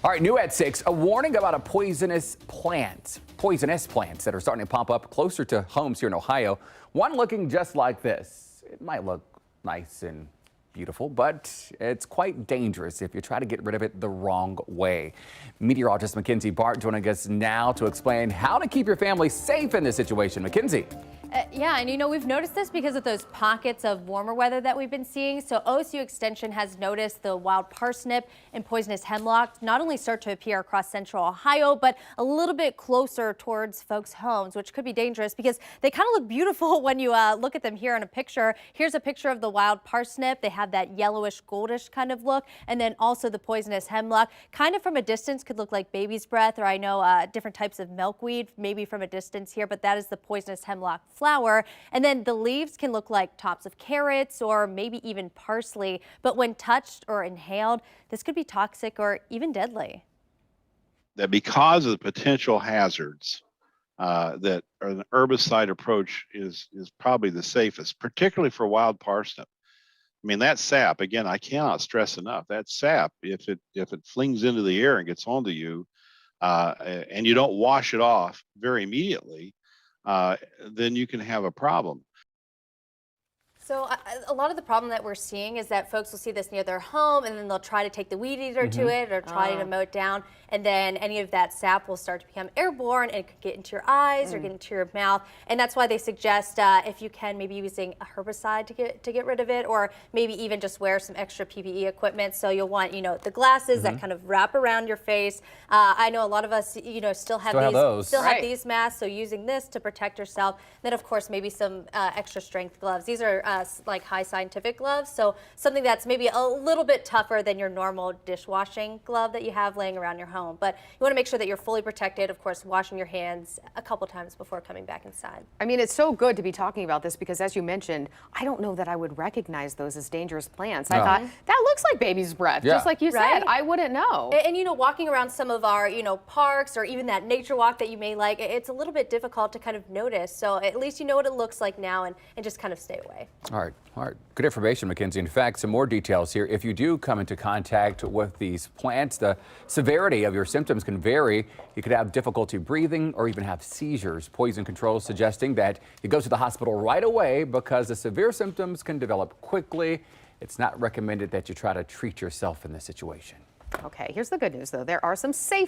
All right, new at 6, a warning about a poisonous plants that are starting to pop up closer to homes here in Ohio. One looking just like this. It might look nice and beautiful, but it's quite dangerous if you try to get rid of it the wrong way. Meteorologist Mackenzie Bart joining us now to explain how to keep your family safe in this situation. Mackenzie. Yeah, and we've noticed this because of those pockets of warmer weather that we've been seeing. So OSU Extension has noticed the wild parsnip and poisonous hemlock not only start to appear across central Ohio, but a little bit closer towards folks' homes, which could be dangerous because they kind of look beautiful when you look at them here in a picture. Here's a picture of the wild parsnip. They have that yellowish goldish kind of look. And then also the poisonous hemlock, kind of from a distance could look like baby's breath, or I know different types of milkweed, maybe from a distance here, but that is the poisonous hemlock flower. And then the leaves can look like tops of carrots or maybe even parsley. But when touched or inhaled, this could be toxic or even deadly. That because of the potential hazards, that an herbicide approach is probably the safest, particularly for wild parsnip. I mean, that sap, again, I cannot stress enough, that sap, if it flings into the air and gets onto you, and you don't wash it off very immediately, then you can have a problem. So a lot of the problem that we're seeing is that folks will see this near their home and then they'll try to take the weed eater to it or try to mow it down. And then any of that sap will start to become airborne and it could get into your eyes or get into your mouth. And that's why they suggest if you can, maybe using a herbicide to get rid of it, or maybe even just wear some extra PPE equipment. So you'll want, the glasses that kind of wrap around your face. I know a lot of us, still have these masks. So using this to protect yourself. Then of course, maybe some extra strength gloves. These are like high scientific gloves. So something that's maybe a little bit tougher than your normal dishwashing glove that you have laying around your home. But you want to make sure that you're fully protected, of course, washing your hands a couple times before coming back inside. I mean, it's so good to be talking about this because, as you mentioned, I don't know that I would recognize those as dangerous plants. I thought, that looks like baby's breath, just like you said. I wouldn't know. And walking around some of our, parks or even that nature walk that you may like, it's a little bit difficult to kind of notice. So at least you know what it looks like now and just kind of stay away. All right. Good information, Mackenzie. In fact, some more details here. If you do come into contact with these plants, the severity of your symptoms can vary. You could have difficulty breathing or even have seizures. Poison Control suggesting that you go to the hospital right away because the severe symptoms can develop quickly. It's not recommended that you try to treat yourself in this situation. Okay, here's the good news, though. There are some safe